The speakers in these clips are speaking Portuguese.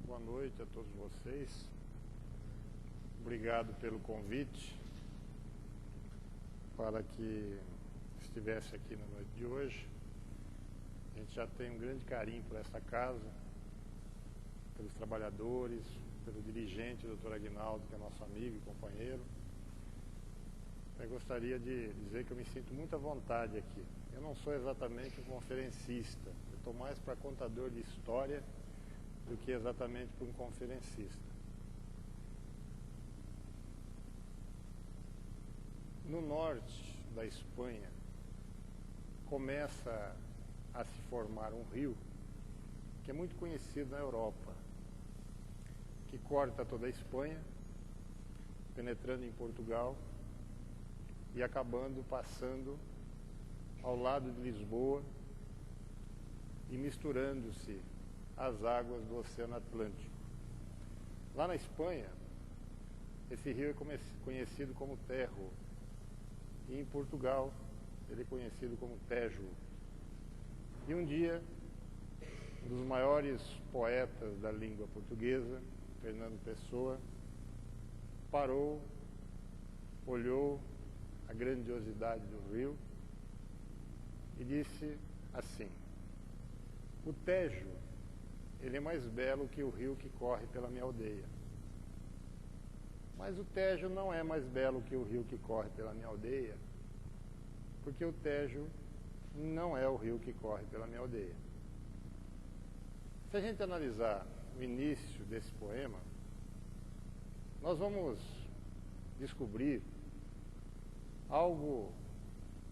Boa noite a todos vocês. Obrigado pelo convite para que estivesse aqui na noite de hoje. A gente já tem um grande carinho por essa casa, pelos trabalhadores, pelo dirigente, o Dr. Aguinaldo, que é nosso amigo e companheiro. Eu gostaria de dizer que eu me sinto muito à vontade aqui. Eu não sou exatamente um conferencista, eu estou mais para contador de história do que exatamente para um conferencista. No norte da Espanha começa a se formar um rio que é muito conhecido na Europa, que corta toda a Espanha, penetrando em Portugal e acabando passando ao lado de Lisboa e misturando-se às águas do Oceano Atlântico. Lá na Espanha, esse rio é conhecido como Terro, e em Portugal ele é conhecido como Tejo. E um dia, um dos maiores poetas da língua portuguesa, Fernando Pessoa, parou, olhou a grandiosidade do rio e disse assim: o Tejo, ele é mais belo que o rio que corre pela minha aldeia. Mas o Tejo não é mais belo que o rio que corre pela minha aldeia, porque o Tejo não é o rio que corre pela minha aldeia. Se a gente analisar o início desse poema, nós vamos descobrir algo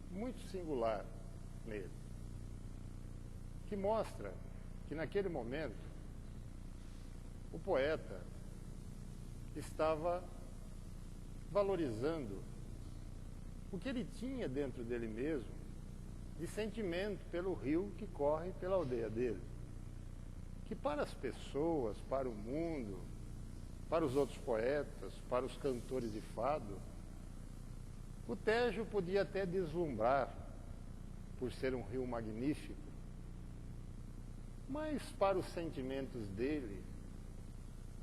muito singular nele, que mostra que naquele momento o poeta estava valorizando o que ele tinha dentro dele mesmo de sentimento pelo rio que corre pela aldeia dele, que para as pessoas, para o mundo, para os outros poetas, para os cantores de fado, o Tejo podia até deslumbrar por ser um rio magnífico, mas para os sentimentos dele,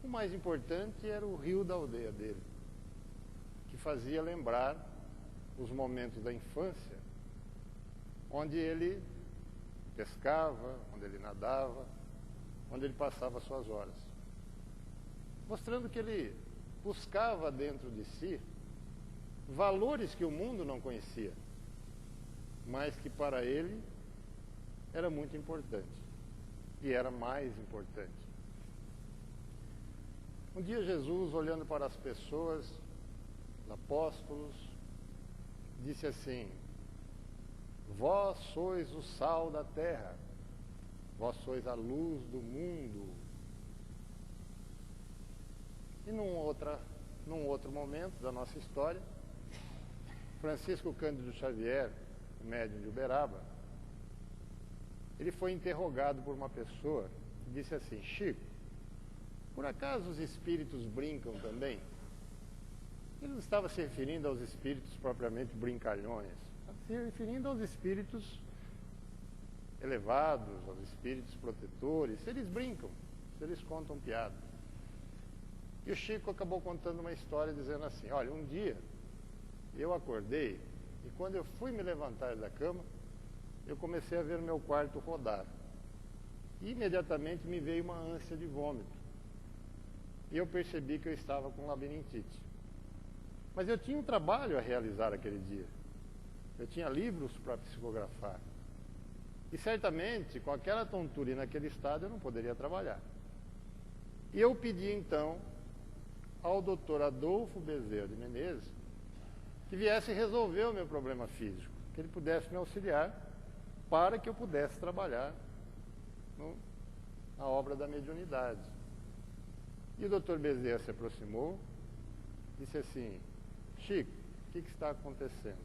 o mais importante era o rio da aldeia dele, que fazia lembrar os momentos da infância, onde ele pescava, onde ele nadava, onde ele passava suas horas, mostrando que ele buscava dentro de si valores que o mundo não conhecia, mas que para ele era muito importante. E era mais importante. Um dia Jesus, olhando para as pessoas, os apóstolos, disse assim: vós sois o sal da terra, vós sois a luz do mundo. E num outro momento da nossa história, Francisco Cândido Xavier, médium de Uberaba, ele foi interrogado por uma pessoa que disse assim: Chico, por acaso os espíritos brincam também? Ele não estava se referindo aos espíritos propriamente brincalhões, estava se referindo aos espíritos elevados, aos espíritos protetores. Se eles brincam, se eles contam piada. E o Chico acabou contando uma história dizendo assim: olha, um dia eu acordei e quando eu fui me levantar da cama, eu comecei a ver o meu quarto rodar. E imediatamente me veio uma ânsia de vômito. E eu percebi que eu estava com labirintite. Mas eu tinha um trabalho a realizar aquele dia. Eu tinha livros para psicografar. E certamente, com aquela tontura e naquele estado, eu não poderia trabalhar. E eu pedi então ao Dr. Adolfo Bezerra de Menezes que viesse resolver o meu problema físico, que ele pudesse me auxiliar para que eu pudesse trabalhar na obra da mediunidade. E o Dr. Bezerra se aproximou, disse assim: Chico, o que está acontecendo?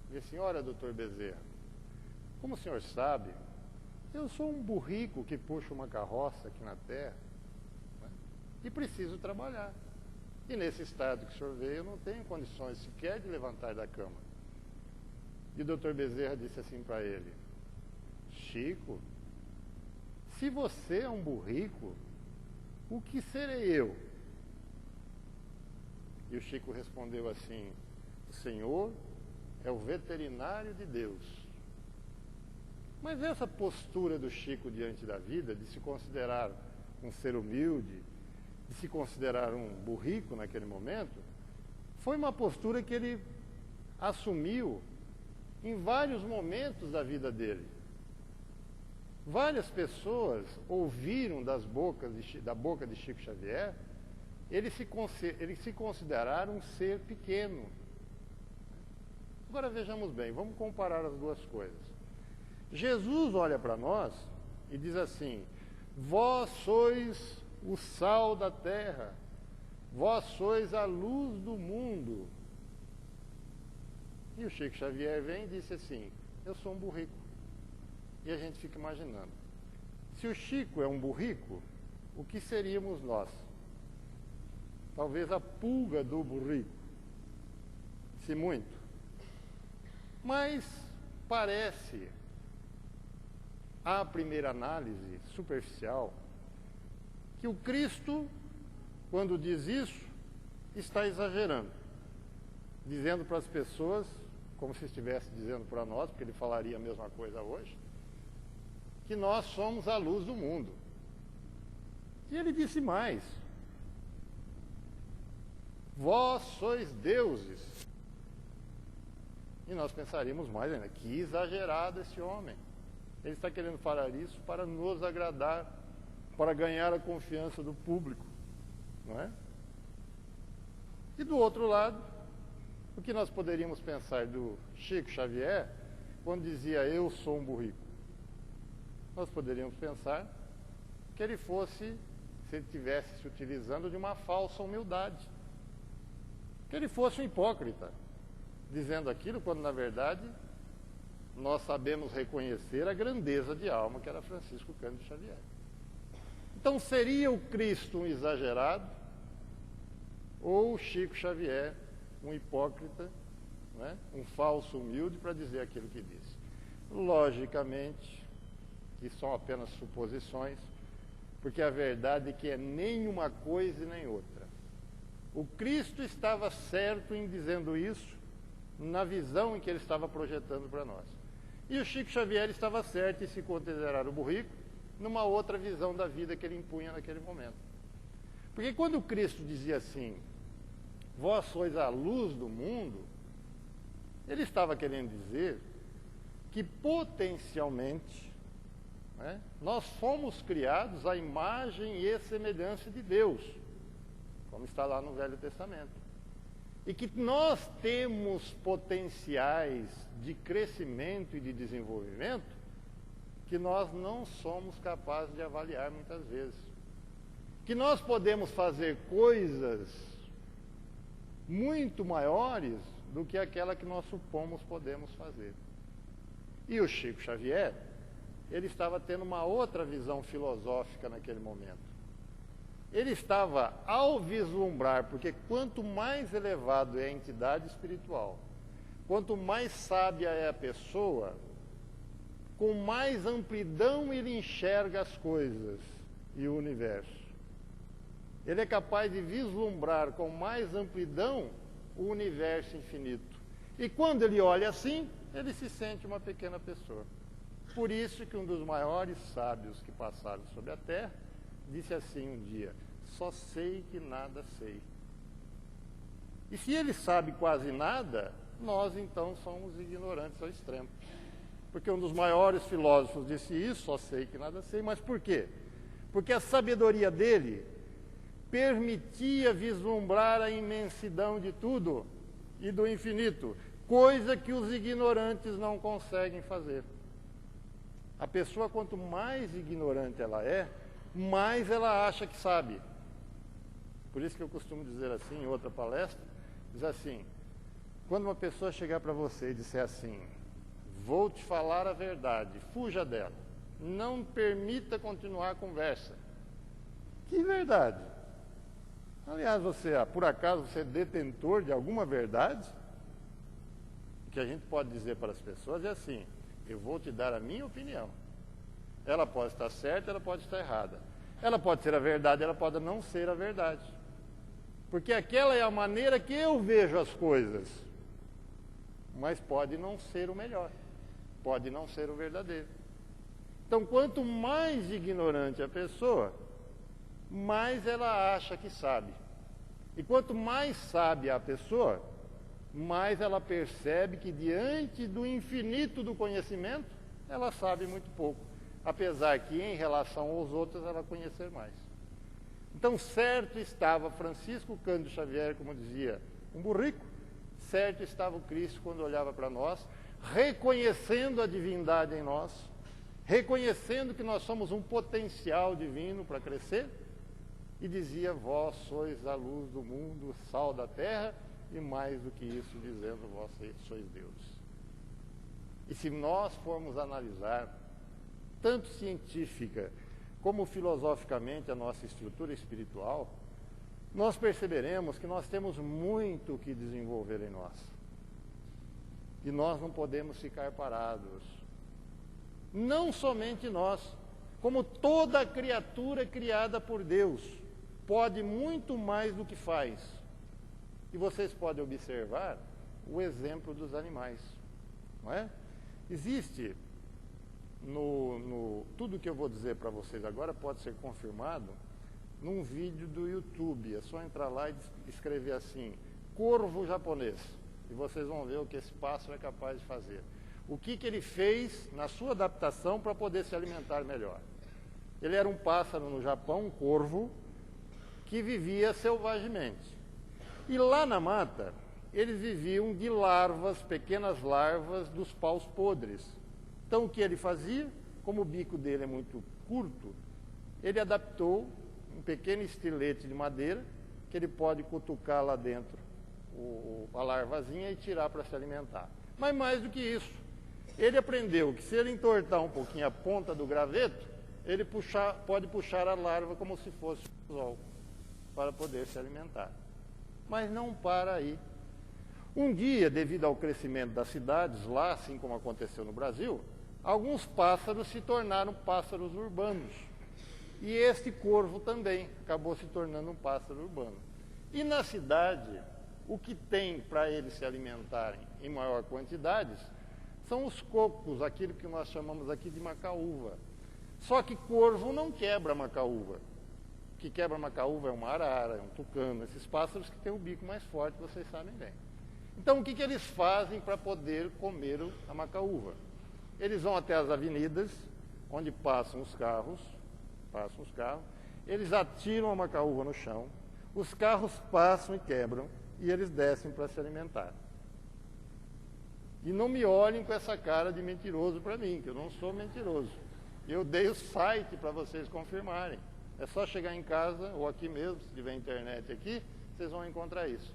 E disse: olha, Dr. Bezerra, como o senhor sabe, eu sou um burrico que puxa uma carroça aqui na terra, né, e preciso trabalhar. E nesse estado que o senhor vê, eu não tenho condições sequer de levantar da cama. E o Dr. Bezerra disse assim para ele: Chico, se você é um burrico, o que serei eu? E o Chico respondeu assim: o Senhor é o veterinário de Deus. Mas essa postura do Chico diante da vida, de se considerar um ser humilde, de se considerar um burrico naquele momento, foi uma postura que ele assumiu em vários momentos da vida dele. Várias pessoas ouviram da boca de Chico Xavier, ele se considerar um ser pequeno. Agora vejamos bem, vamos comparar as duas coisas. Jesus olha para nós e diz assim: vós sois o sal da terra, vós sois a luz do mundo. E o Chico Xavier vem e disse assim: eu sou um burrico. E a gente fica imaginando, se o Chico é um burrico, o que seríamos nós? Talvez a pulga do burrico, se muito. Mas parece, à primeira análise superficial, que o Cristo, quando diz isso, está exagerando, dizendo para as pessoas, como se estivesse dizendo para nós, porque ele falaria a mesma coisa hoje, que nós somos a luz do mundo. E ele disse mais: vós sois deuses. E nós pensaríamos mais ainda, que exagerado esse homem. Ele está querendo falar isso para nos agradar, para ganhar a confiança do público, não é? E do outro lado, o que nós poderíamos pensar do Chico Xavier, quando dizia eu sou um burrico? Nós poderíamos pensar que ele fosse, se ele estivesse se utilizando de uma falsa humildade, que ele fosse um hipócrita, dizendo aquilo quando na verdade nós sabemos reconhecer a grandeza de alma que era Francisco Cândido Xavier. Então seria o Cristo um exagerado ou o Chico Xavier um hipócrita, né? Um falso humilde para dizer aquilo que disse? Logicamente, que são apenas suposições, porque a verdade é que é nem uma coisa e nem outra. O Cristo estava certo em dizendo isso na visão em que ele estava projetando para nós. E o Chico Xavier estava certo em se considerar o burrico numa outra visão da vida que ele impunha naquele momento. Porque quando o Cristo dizia assim, vós sois a luz do mundo, ele estava querendo dizer que potencialmente, né, nós fomos criados à imagem e semelhança de Deus, como está lá no Velho Testamento. E que nós temos potenciais de crescimento e de desenvolvimento que nós não somos capazes de avaliar muitas vezes. Que nós podemos fazer coisas muito maiores do que aquela que nós supomos podemos fazer. E o Chico Xavier, ele estava tendo uma outra visão filosófica naquele momento. Ele estava, ao vislumbrar, porque quanto mais elevado é a entidade espiritual, quanto mais sábia é a pessoa, com mais amplidão ele enxerga as coisas e o universo. Ele é capaz de vislumbrar com mais amplidão o universo infinito. E quando ele olha assim, ele se sente uma pequena pessoa. Por isso que um dos maiores sábios que passaram sobre a Terra disse assim um dia: só sei que nada sei. E se ele sabe quase nada, nós então somos ignorantes ao extremo. Porque um dos maiores filósofos disse isso, só sei que nada sei. Mas por quê? Porque a sabedoria dele permitia vislumbrar a imensidão de tudo e do infinito, coisa que os ignorantes não conseguem fazer. A pessoa, quanto mais ignorante ela é, mais ela acha que sabe. Por isso que eu costumo dizer assim, em outra palestra, diz assim, quando uma pessoa chegar para você e disser assim, vou te falar a verdade, fuja dela, não permita continuar a conversa. Que verdade? Aliás, por acaso, você é detentor de alguma verdade? O que a gente pode dizer para as pessoas é assim, eu vou te dar a minha opinião. Ela pode estar certa, ela pode estar errada. Ela pode ser a verdade, ela pode não ser a verdade. Porque aquela é a maneira que eu vejo as coisas. Mas pode não ser o melhor. Pode não ser o verdadeiro. Então, quanto mais ignorante a pessoa, mais ela acha que sabe. E quanto mais sábia a pessoa, mais ela percebe que diante do infinito do conhecimento, ela sabe muito pouco. Apesar que em relação aos outros ela conhecer mais. Então, certo estava Francisco Cândido Xavier, como dizia um burrico, certo estava o Cristo quando olhava para nós, reconhecendo a divindade em nós, reconhecendo que nós somos um potencial divino para crescer, e dizia: vós sois a luz do mundo, sal da terra, e mais do que isso, dizendo: vós sois Deus. E se nós formos analisar, tanto científica como filosoficamente, a nossa estrutura espiritual, nós perceberemos que nós temos muito que desenvolver em nós. E nós não podemos ficar parados. Não somente nós, como toda criatura criada por Deus, pode muito mais do que faz. E vocês podem observar o exemplo dos animais, não é? Existe, tudo que eu vou dizer para vocês agora pode ser confirmado num vídeo do YouTube. É só entrar lá e escrever assim: corvo japonês, e vocês vão ver o que esse pássaro é capaz de fazer. O que ele fez na sua adaptação para poder se alimentar melhor. Ele era um pássaro no Japão, um corvo, que vivia selvagemente. E lá na mata, eles viviam de larvas, pequenas larvas dos paus podres. Então o que ele fazia? Como o bico dele é muito curto, ele adaptou um pequeno estilete de madeira, que ele pode cutucar lá dentro a larvazinha e tirar para se alimentar. Mas mais do que isso, ele aprendeu que se ele entortar um pouquinho a ponta do graveto, ele pode puxar a larva como se fosse um anzol, para poder se alimentar. Mas não para aí. Um dia, devido ao crescimento das cidades, lá, assim como aconteceu no Brasil, alguns pássaros se tornaram pássaros urbanos. E este corvo também acabou se tornando um pássaro urbano. E na cidade, o que tem para eles se alimentarem em maior quantidade são os cocos, aquilo que nós chamamos aqui de macaúva. Só que corvo não quebra macaúva. O que quebra macaúva é uma arara, é um tucano, esses pássaros que têm o bico mais forte, vocês sabem bem. Então, o que eles fazem para poder comer a macaúva? Eles vão até as avenidas, onde passam os carros, eles atiram a macaúva no chão, os carros passam e quebram, e eles descem para se alimentar. E não me olhem com essa cara de mentiroso para mim, que eu não sou mentiroso. Eu dei o site para vocês confirmarem. É só chegar em casa, ou aqui mesmo, se tiver internet aqui, vocês vão encontrar isso.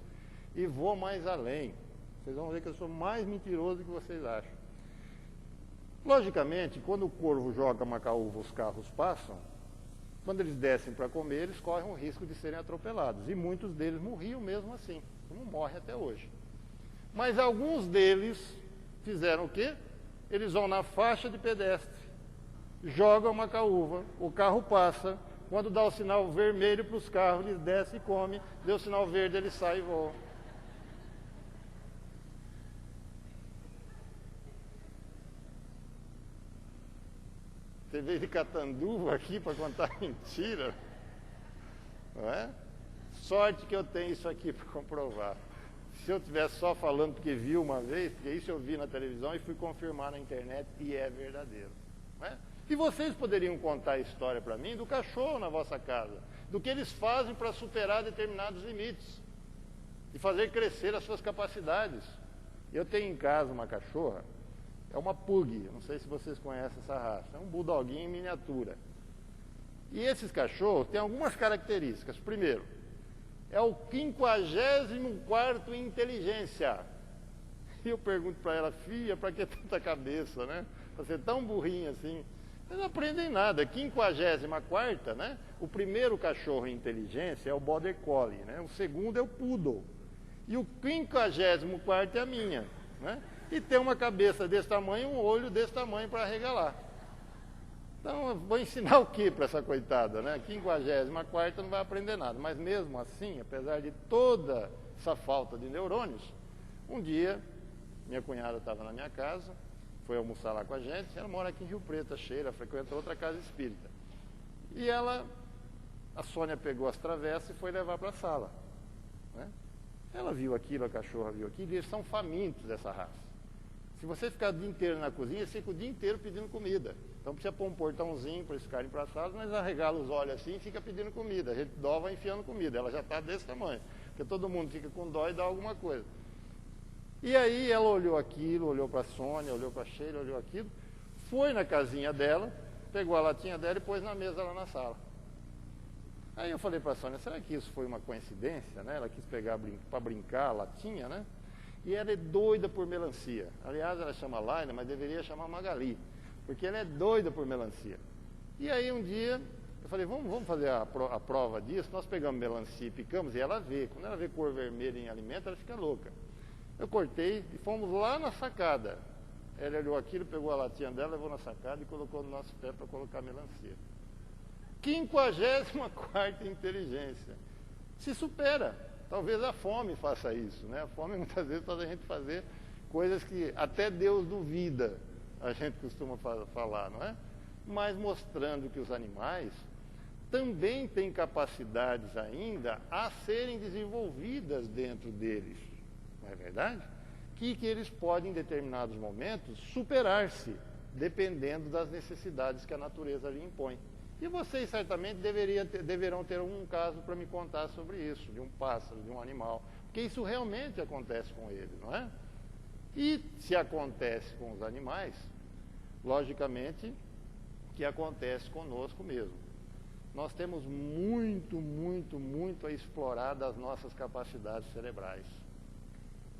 E vou mais além. Vocês vão ver que eu sou mais mentiroso do que vocês acham. Logicamente, quando o corvo joga macaúva, os carros passam, quando eles descem para comer, eles correm o risco de serem atropelados. E muitos deles morriam mesmo assim, como morre até hoje. Mas alguns deles fizeram o quê? Eles vão na faixa de pedestre, jogam a macaúva, o carro passa, quando dá o sinal vermelho para os carros, eles descem e comem, deu o sinal verde, eles saem e voam. Você veio de Catanduva aqui para contar mentira, não é? Sorte que eu tenho isso aqui para comprovar. Se eu estivesse só falando porque vi uma vez, porque isso eu vi na televisão e fui confirmar na internet e é verdadeiro. Não é? E vocês poderiam contar a história para mim do cachorro na vossa casa, do que eles fazem para superar determinados limites e fazer crescer as suas capacidades. Eu tenho em casa uma cachorra, é uma pug, não sei se vocês conhecem essa raça, é um bulldoguinho em miniatura. E esses cachorros têm algumas características. Primeiro, é o 54º em inteligência. E eu pergunto para ela: filha, para que tanta cabeça, né? Para ser tão burrinha assim. Eles não aprendem nada. 54ª, né? O primeiro cachorro em inteligência é o Border Collie, né? O segundo é o Poodle. E o 54º é a minha, né? E tem uma cabeça desse tamanho e um olho desse tamanho para arregalar. Então, eu vou ensinar o que para essa coitada, né? 54ª não vai aprender nada. Mas mesmo assim, apesar de toda essa falta de neurônios, um dia, minha cunhada estava na minha casa, foi almoçar lá com a gente, ela mora aqui em Rio Preto, a Sheila, frequenta outra casa espírita. E a Sônia pegou as travessas e foi levar para a sala, né? Ela viu aquilo, a cachorra viu aquilo, e eles são famintos dessa raça. Se você ficar o dia inteiro na cozinha, você fica o dia inteiro pedindo comida. Então precisa pôr um portãozinho para eles ficarem para a sala, mas arregala os olhos assim e fica pedindo comida. A gente dó, vai enfiando comida, ela já está desse tamanho. Porque todo mundo fica com dó e dá alguma coisa. E aí ela olhou aquilo, olhou para a Sônia, olhou para a Sheila, olhou aquilo, foi na casinha dela, pegou a latinha dela e pôs na mesa lá na sala. Aí eu falei para a Sônia, será que isso foi uma coincidência, né? Ela quis pegar para brincar a latinha, né? E ela é doida por melancia. Aliás, ela chama Laila, mas deveria chamar Magali, porque ela é doida por melancia. E aí um dia, eu falei, vamos fazer a prova disso. Nós pegamos melancia e picamos, e ela vê. Quando ela vê cor vermelha em alimento, ela fica louca. Eu cortei e fomos lá na sacada. Ela olhou aquilo, pegou a latinha dela, levou na sacada e colocou no nosso pé para colocar melancia. 54ª inteligência. Se supera. Talvez a fome faça isso, né? A fome muitas vezes faz a gente fazer coisas que até Deus duvida, a gente costuma falar, não é? Mas mostrando que os animais também têm capacidades ainda a serem desenvolvidas dentro deles, não é verdade? Que eles podem, em determinados momentos, superar-se, dependendo das necessidades que a natureza lhe impõe. E vocês certamente deverão ter um caso para me contar sobre isso, de um pássaro, de um animal, porque isso realmente acontece com ele, não é? E se acontece com os animais, logicamente que acontece conosco mesmo. Nós temos muito a explorar das nossas capacidades cerebrais.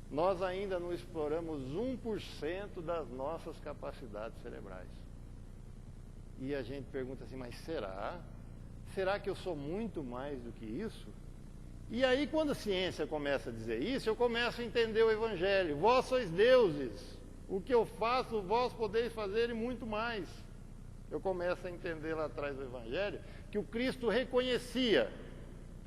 Nós ainda não exploramos 1% das nossas capacidades cerebrais. E a gente pergunta assim, mas será? Será que eu sou muito mais do que isso? E aí, quando a ciência começa a dizer isso, eu começo a entender o Evangelho. Vós sois deuses. O que eu faço, vós podeis fazer e muito mais. Eu começo a entender lá atrás do Evangelho que o Cristo reconhecia.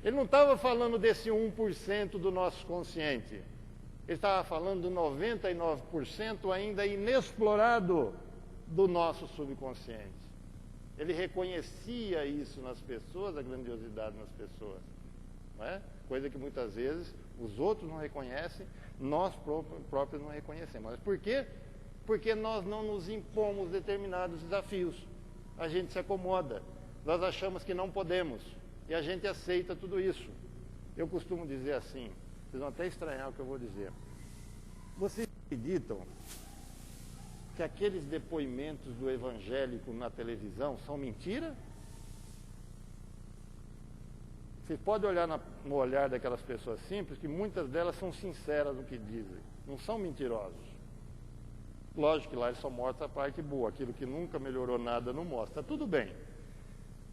Ele não estava falando desse 1% do nosso consciente. Ele estava falando do 99% ainda inexplorado do nosso subconsciente. Ele reconhecia isso nas pessoas, a grandiosidade nas pessoas. Não é? Coisa que muitas vezes os outros não reconhecem, nós próprios não reconhecemos. Mas por quê? Porque nós não nos impomos determinados desafios. A gente se acomoda. Nós achamos que não podemos. E a gente aceita tudo isso. Eu costumo dizer assim, vocês vão até estranhar o que eu vou dizer. Vocês acreditam que aqueles depoimentos do evangélico na televisão são mentira? Vocês podem olhar no olhar daquelas pessoas simples, que muitas delas são sinceras no que dizem, não são mentirosos. Lógico que lá eles só mostram a parte boa, aquilo que nunca melhorou nada não mostra, tudo bem.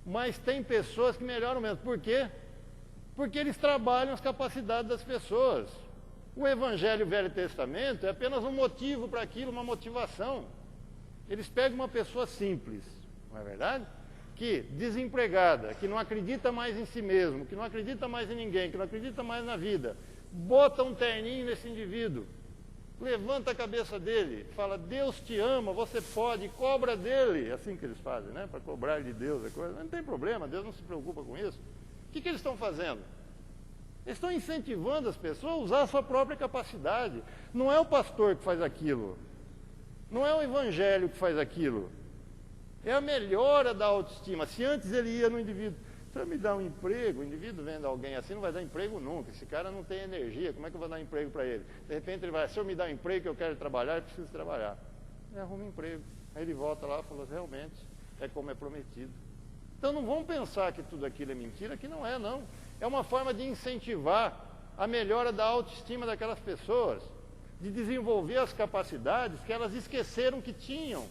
Mas tem pessoas que melhoram mesmo, por quê? Porque eles trabalham as capacidades das pessoas. O Evangelho Velho Testamento é apenas um motivo para aquilo, uma motivação. Eles pegam uma pessoa simples, não é verdade? Que desempregada, que não acredita mais em si mesmo, que não acredita mais em ninguém, que não acredita mais na vida. Bota um terninho nesse indivíduo, levanta a cabeça dele, fala, Deus te ama, você pode, cobra dele. É assim que eles fazem, né? Para cobrar de Deus a coisa. Não tem problema, Deus não se preocupa com isso. O que eles estão fazendo? Eles estão incentivando as pessoas a usar a sua própria capacidade. Não é o pastor que faz aquilo. Não é o evangelho que faz aquilo. É a melhora da autoestima. Se antes ele ia no indivíduo, para me dar um emprego, o indivíduo vendo alguém assim não vai dar emprego nunca. Esse cara não tem energia, como é que eu vou dar emprego para ele? De repente ele vai, se eu me dar um emprego que eu quero trabalhar, eu preciso trabalhar. Ele arruma um emprego. Aí ele volta lá e fala, realmente, é como é prometido. Então não vamos pensar que tudo aquilo é mentira, que não é, não. É uma forma de incentivar a melhora da autoestima daquelas pessoas, de desenvolver as capacidades que elas esqueceram que tinham.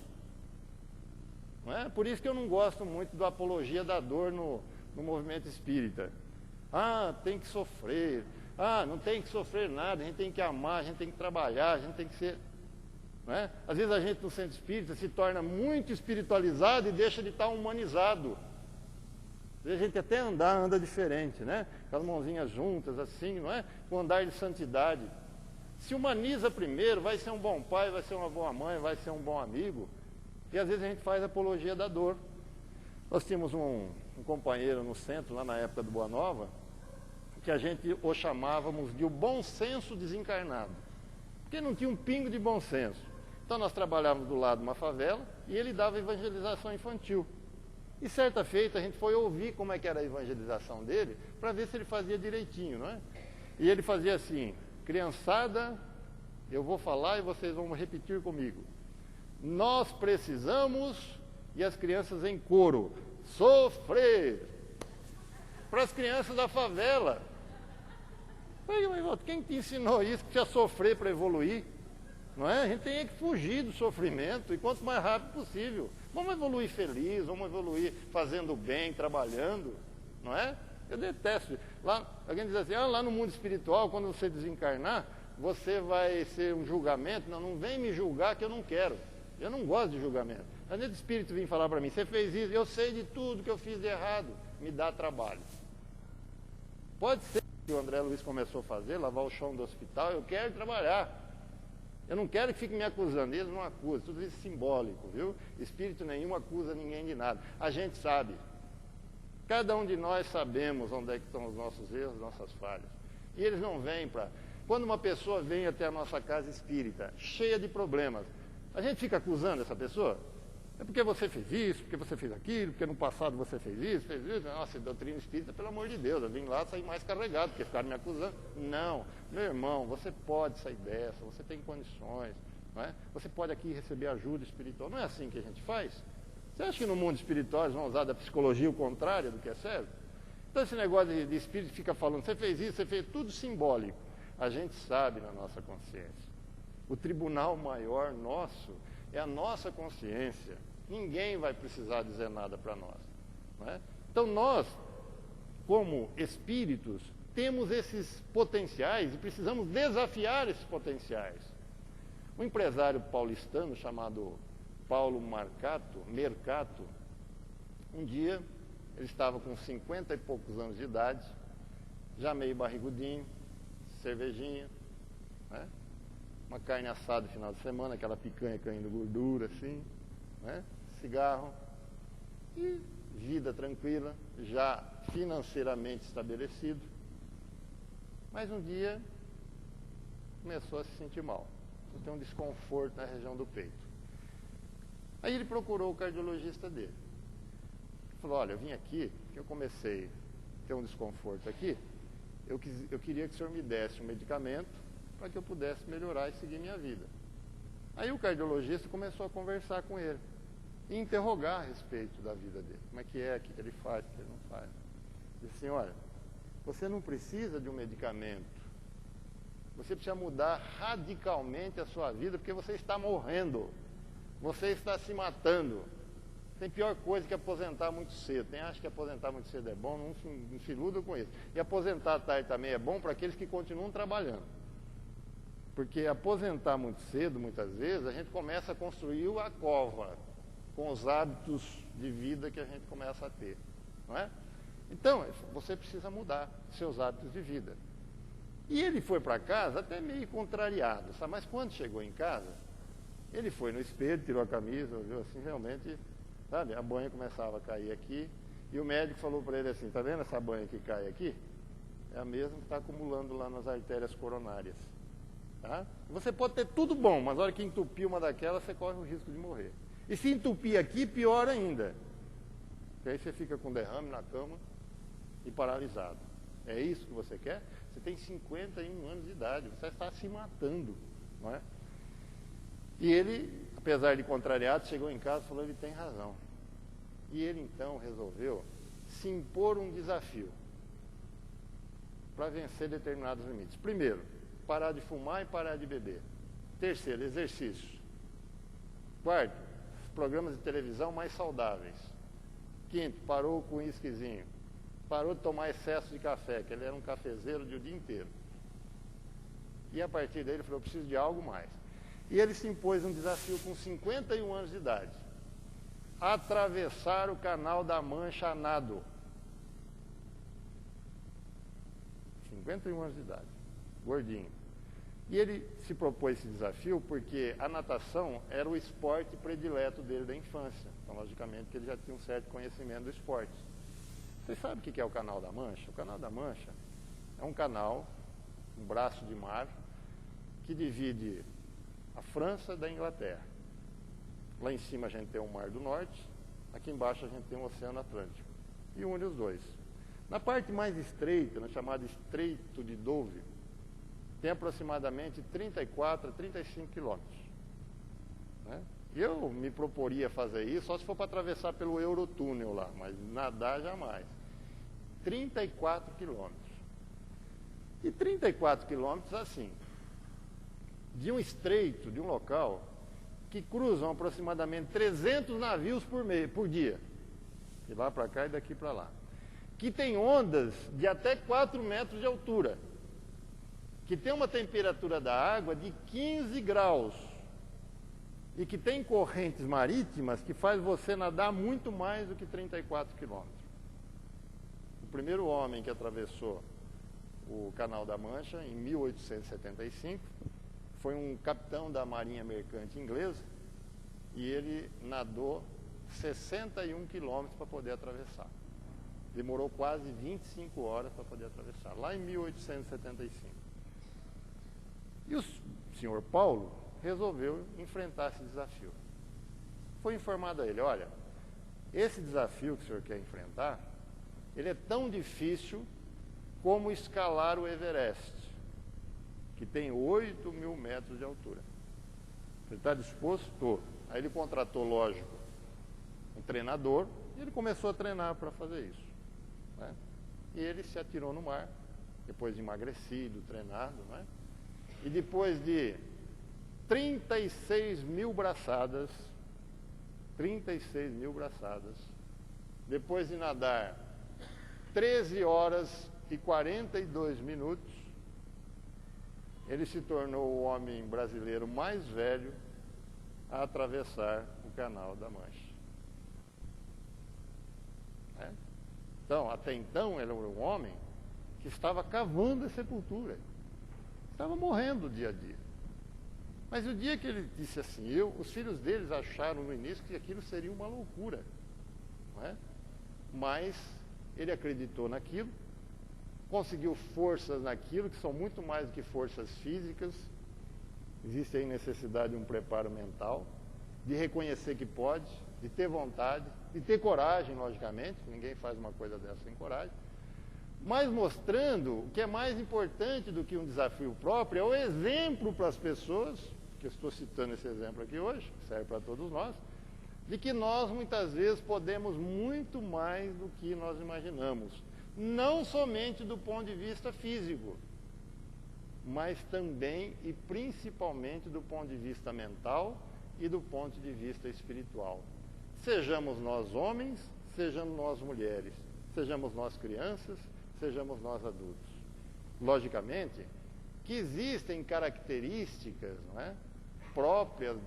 Não é? Por isso que eu não gosto muito da apologia da dor no movimento espírita. Ah, tem que sofrer. Ah, não tem que sofrer nada, a gente tem que amar, a gente tem que trabalhar, a gente tem que ser... Não é? Às vezes a gente no centro espírita se torna muito espiritualizado e deixa de estar humanizado. Às vezes a gente até anda diferente, né? Com as mãozinhas juntas, assim, não é? Com andar de santidade. Se humaniza primeiro, vai ser um bom pai, vai ser uma boa mãe, vai ser um bom amigo. E às vezes a gente faz apologia da dor. Nós tínhamos um companheiro no centro, lá na época do Boa Nova, que a gente o chamávamos de o bom senso desencarnado. Porque não tinha um pingo de bom senso. Então nós trabalhávamos do lado de uma favela e ele dava evangelização infantil. E certa feita a gente foi ouvir como é que era a evangelização dele, para ver se ele fazia direitinho, não é? E ele fazia assim: criançada, eu vou falar e vocês vão repetir comigo. Nós precisamos, e as crianças em coro, sofrer. Para as crianças da favela. Quem te ensinou isso, que precisa sofrer para evoluir? Não é? A gente tem que fugir do sofrimento, e quanto mais rápido possível. Vamos evoluir feliz, vamos evoluir fazendo bem, trabalhando, não é? Eu detesto. Lá, alguém diz assim, lá no mundo espiritual, quando você desencarnar, você vai ser um julgamento. Não, não vem me julgar que eu não quero. Eu não gosto de julgamento. A gente espírito vem falar para mim, você fez isso, eu sei de tudo que eu fiz de errado, me dá trabalho. Pode ser que o André Luiz começou a fazer, lavar o chão do hospital, eu quero trabalhar. Eu não quero que fiquem me acusando, eles não acusam, tudo isso é simbólico, viu? Espírito nenhum acusa ninguém de nada. A gente sabe. Cada um de nós sabemos onde é que estão os nossos erros, nossas falhas. E eles não vêm para... Quando uma pessoa vem até a nossa casa espírita, cheia de problemas, a gente fica acusando essa pessoa? É porque você fez isso, porque você fez aquilo, porque no passado você fez isso. Nossa, doutrina espírita, pelo amor de Deus, eu vim lá sair mais carregado, porque ficaram me acusando. Não, meu irmão, você pode sair dessa, você tem condições, não é? Você pode aqui receber ajuda espiritual. Não é assim que a gente faz? Você acha que no mundo espiritual eles vão usar da psicologia o contrário do que é sério? Então esse negócio de espírito fica falando, você fez isso, você fez tudo simbólico. A gente sabe na nossa consciência. O tribunal maior nosso é a nossa consciência. Ninguém vai precisar dizer nada para nós. Não é? Então nós, como espíritos, temos esses potenciais e precisamos desafiar esses potenciais. Um empresário paulistano chamado Paulo Mercato, um dia ele estava com 50 e poucos anos de idade, já meio barrigudinho, cervejinha, né? Uma carne assada no final de semana, aquela picanha caindo gordura assim, né? Cigarro e vida tranquila, já financeiramente estabelecido. Mas um dia começou a se sentir mal, tem um desconforto na região do peito. Aí ele procurou o cardiologista dele. Falou, olha, eu vim aqui, que eu comecei a ter um desconforto aqui, eu queria que o senhor me desse um medicamento para que eu pudesse melhorar e seguir minha vida. Aí o cardiologista começou a conversar com ele e interrogar a respeito da vida dele. Como é que é, o que ele faz, o que ele não faz. Disse assim, olha, você não precisa de um medicamento. Você precisa mudar radicalmente a sua vida, porque você está morrendo. Você está se matando. Tem pior coisa que aposentar muito cedo. Tem acha que aposentar muito cedo é bom, não se iluda com isso. E aposentar tarde também é bom para aqueles que continuam trabalhando. Porque aposentar muito cedo, muitas vezes, a gente começa a construir a cova com os hábitos de vida que a gente começa a ter. Não é? Então, você precisa mudar seus hábitos de vida. E ele foi para casa até meio contrariado, sabe? Mas quando chegou em casa, ele foi no espelho, tirou a camisa, viu assim, realmente, sabe? A banha começava a cair aqui, e o médico falou para ele assim, tá vendo essa banha que cai aqui? É a mesma que está acumulando lá nas artérias coronárias. Tá? Você pode ter tudo bom, mas na hora que entupir uma daquelas, você corre o risco de morrer. E se entupir aqui, pior ainda. Porque aí você fica com derrame na cama e paralisado. É isso que você quer? Você tem 51 anos de idade, você está se matando, não é? E ele, apesar de contrariado, chegou em casa e falou, ele tem razão. E ele então resolveu se impor um desafio para vencer determinados limites. Primeiro, parar de fumar e parar de beber. Terceiro, exercício. Quarto, programas de televisão mais saudáveis. Quinto, parou com o uísquezinho. Parou de tomar excesso de café, que ele era um cafezeiro de o dia inteiro. E a partir daí ele falou, eu preciso de algo mais. E ele se impôs um desafio com 51 anos de idade: atravessar o Canal da Mancha a nado. 51 anos de idade, gordinho. E ele se propôs esse desafio porque a natação era o esporte predileto dele da infância. Então, logicamente, que ele já tinha um certo conhecimento do esporte. Vocês sabem o que é o Canal da Mancha? O Canal da Mancha é um canal, um braço de mar, que divide a França da Inglaterra. Lá em cima a gente tem o Mar do Norte, aqui embaixo a gente tem o Oceano Atlântico. E une os dois. Na parte mais estreita, na chamada Estreito de Dover, tem aproximadamente 34 a 35 quilômetros. Né? Eu me proporia fazer isso só se for para atravessar pelo Eurotúnel lá, mas nadar jamais. 34 quilômetros. E 34 quilômetros assim, de um estreito, de um local, que cruzam aproximadamente 300 navios por dia. De lá para cá e daqui para lá. Que tem ondas de até 4 metros de altura. Que tem uma temperatura da água de 15 graus. E que tem correntes marítimas que faz você nadar muito mais do que 34 quilômetros. O primeiro homem que atravessou o Canal da Mancha, em 1875, foi um capitão da Marinha Mercante inglesa, e ele nadou 61 quilômetros para poder atravessar. Demorou quase 25 horas para poder atravessar, lá em 1875. E o senhor Paulo resolveu enfrentar esse desafio. Foi informado a ele: olha, esse desafio que o senhor quer enfrentar, ele é tão difícil como escalar o Everest, que tem 8.000 metros de altura. Você está disposto? Estou. Aí ele contratou, lógico, um treinador, e ele começou a treinar para fazer isso. Né? E ele se atirou no mar, depois de emagrecido, treinado, né? E depois de 36.000 braçadas, depois de nadar 13 horas e 42 minutos, ele se tornou o homem brasileiro mais velho a atravessar o Canal da Mancha. É? Então, até então, ele era um homem que estava cavando a sepultura. Estava morrendo dia a dia. Mas o dia que ele disse assim, os filhos deles acharam no início que aquilo seria uma loucura. Não é? Mas ele acreditou naquilo, conseguiu forças naquilo, que são muito mais do que forças físicas. Existe aí necessidade de um preparo mental, de reconhecer que pode, de ter vontade, de ter coragem, logicamente, ninguém faz uma coisa dessa sem coragem, mas mostrando o que é mais importante do que um desafio próprio, é o exemplo para as pessoas, que eu estou citando esse exemplo aqui hoje, que serve para todos nós, de que nós muitas vezes podemos muito mais do que nós imaginamos, não somente do ponto de vista físico, mas também e principalmente do ponto de vista mental e do ponto de vista espiritual. Sejamos nós homens, sejamos nós mulheres, sejamos nós crianças, sejamos nós adultos. Logicamente que existem características, não é, próprias